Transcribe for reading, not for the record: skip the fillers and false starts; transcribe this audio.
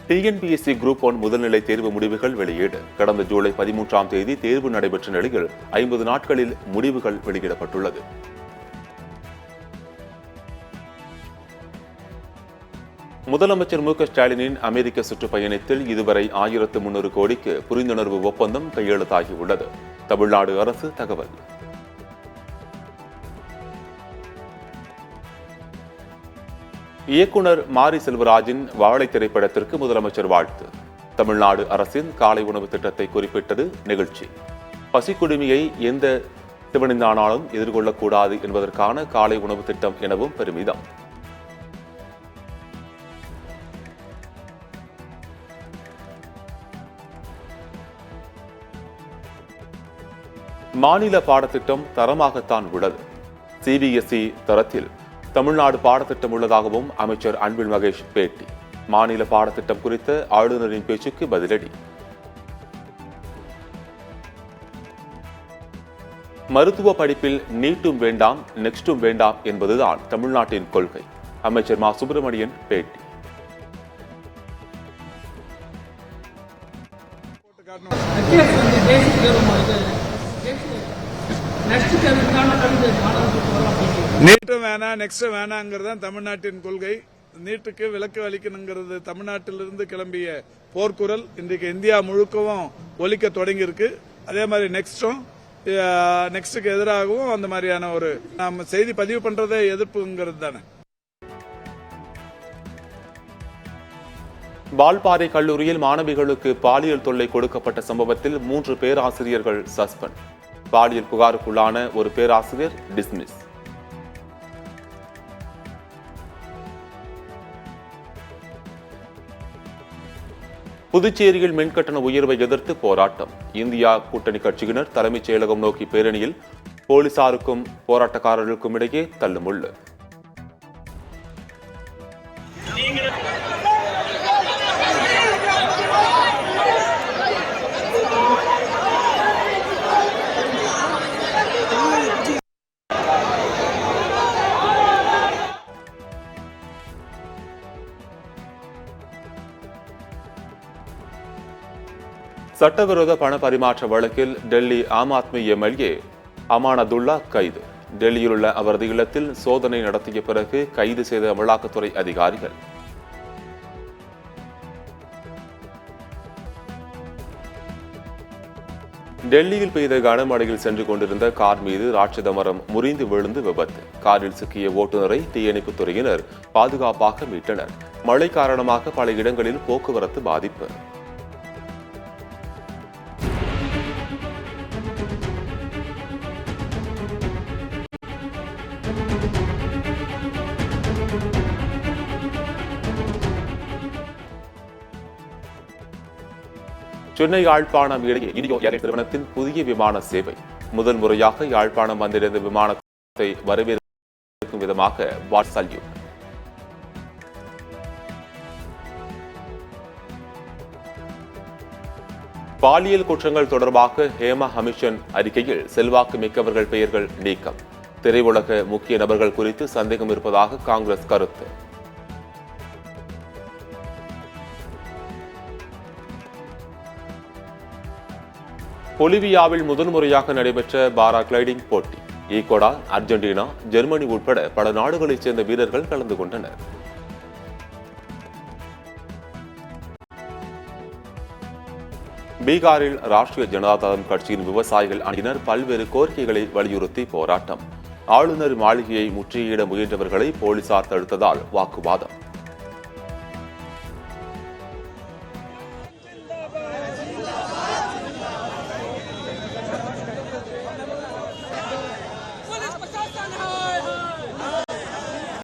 TNPSC group 1 முதல்நிலை தேர்வு முடிவுகள் வெளியீடு. கடந்த ஜூலை 13ஆம் தேதி தேர்வு நடைபெற்ற நிலையில் 50 நாட்களில் முடிவுகள் வெளியிடப்பட்டுள்ளது. முதலமைச்சர் மு.க.ஸ்டாலினின் அமெரிக்க சுற்றுப்பயணத்தில் இதுவரை 1300 கோடிக்கு புரிந்துணர்வு ஒப்பந்தம் கையெழுத்தாகியுள்ளது. தமிழ்நாடு அரசு தகவல். இயக்குனர் மாரி செல்வராஜின் வாழை திரைப்படத்திற்கு முதலமைச்சர் வாழ்த்து. தமிழ்நாடு அரசின் காலை உணவு திட்டத்தை குறிப்பிட்டது நிகழ்ச்சி. பசிக்குடுமையை எந்த சிவனிந்தானாலும் எதிர்கொள்ளக்கூடாது என்பதற்கான காலை உணவு திட்டம் எனவும் பெருமிதம். மாநில பாடத்திட்டம் தரமாகத்தான் உள்ளது. சிபிஎஸ்இ தரத்தில் தமிழ்நாடு பாடத்திட்டம் உள்ளதாகவும் அமைச்சர் அன்பில் மகேஷ் பேட்டி. மாநில பாடத்திட்டம் குறித்த ஆளுநரின் பேச்சுக்கு பதிலடி. மருத்துவ படிப்பில் நீட்டும் வேண்டாம் நெக்ஸ்டும் வேண்டாம் என்பதுதான் தமிழ்நாட்டின் கொள்கை. அமைச்சர் மா சுப்பிரமணியன் பேட்டி. நீட்டும் வேணாம் நெக்ஸ்ட் வேணாங்கிறது தான் தமிழ்நாட்டின் கொள்கை. நீட்டுக்கு விலக்கு அளிக்கணுங்கிறது தமிழ்நாட்டிலிருந்து கிளம்பிய போர்க்குரல் இன்றைக்கு இந்தியா முழுக்கவும் ஒலிக்க தொடங்கியிருக்கு. அதே மாதிரி நெக்ஸ்டுக்கு எதிராகவும் அந்த மாதிரியான ஒரு நம்ம செய்தி பதிவு பண்றதே எதிர்ப்புங்கிறது தானே. வால்பாறை கல்லூரியில் மாணவிகளுக்கு பாலியல் தொல்லை கொடுக்கப்பட்ட சம்பவத்தில் 3 பேராசிரியர்கள் சஸ்பெண்ட். பாலியல் புகாருக்குள்ளான ஒரு பேராசிரியர் டிஸ்மிஸ். புதுச்சேரியில் மின்கட்டண உயர்வை எதிர்த்து போராட்டம். இந்தியா கூட்டணி கட்சியினர் தலைமைச் செயலகம் நோக்கி பேரணியில் போலீசாருக்கும் போராட்டக்காரர்களுக்கும் இடையே தள்ளுமுள்ளு. சட்டவிரோத பண பரிமாற்ற வழக்கில் டெல்லி ஆம் ஆத்மி எம்எல்ஏ அமானதுல்லா கைது. டெல்லியில் உள்ள அவரது இல்லத்தில் சோதனை நடத்திய பிறகு கைது செய்த அமலாக்கத்துறை அதிகாரிகள். டெல்லியில் பெய்த கனமழையில் சென்று கொண்டிருந்த கார் மீது ராட்சத மரம் முறிந்து விழுந்து விபத்து. காரில் சிக்கிய ஓட்டுநரை தீயணைப்புத் துறையினர் பாதுகாப்பாக மீட்டனர். மழை காரணமாக பல இடங்களில் போக்குவரத்து பாதிப்பு. சென்னை யாழ்ப்பாணம் இடையே இண்டிகோ ஏர் நிறுவனத்தின் புதிய விமான சேவை. முதல் முறையாக யாழ்ப்பாணம் வந்திருந்த விமானத்தை வரவேற்கும் விதமாக வாட் சல்யூட். பாலியல் குற்றங்கள் தொடர்பாக ஹேமா கமிஷன் அறிக்கையில் செல்வாக்கு மிக்கவர்கள் பெயர்கள் நீக்கம். திரையுலக முக்கிய நபர்கள் குறித்து சந்தேகம் இருப்பதாக காங்கிரஸ் கருத்து. பொலிவியாவில் முதன்முறையாக நடைபெற்ற பாரா கிளைடிங் போட்டி. ஈக்வடார், அர்ஜென்டினா, ஜெர்மனி உட்பட பல நாடுகளைச் சேர்ந்த வீரர்கள் கலந்து கொண்டனர். பீகாரில் ராஷ்டிரிய ஜனதாதளம் கட்சியின் விவசாயிகள் அணியினர் பல்வேறு கோரிக்கைகளை வலியுறுத்தி போராட்டம். ஆளுநர் மாளிகையை முற்றுகையிட முயன்றவர்களை போலீசார் தடுத்ததால் வாக்குவாதம்.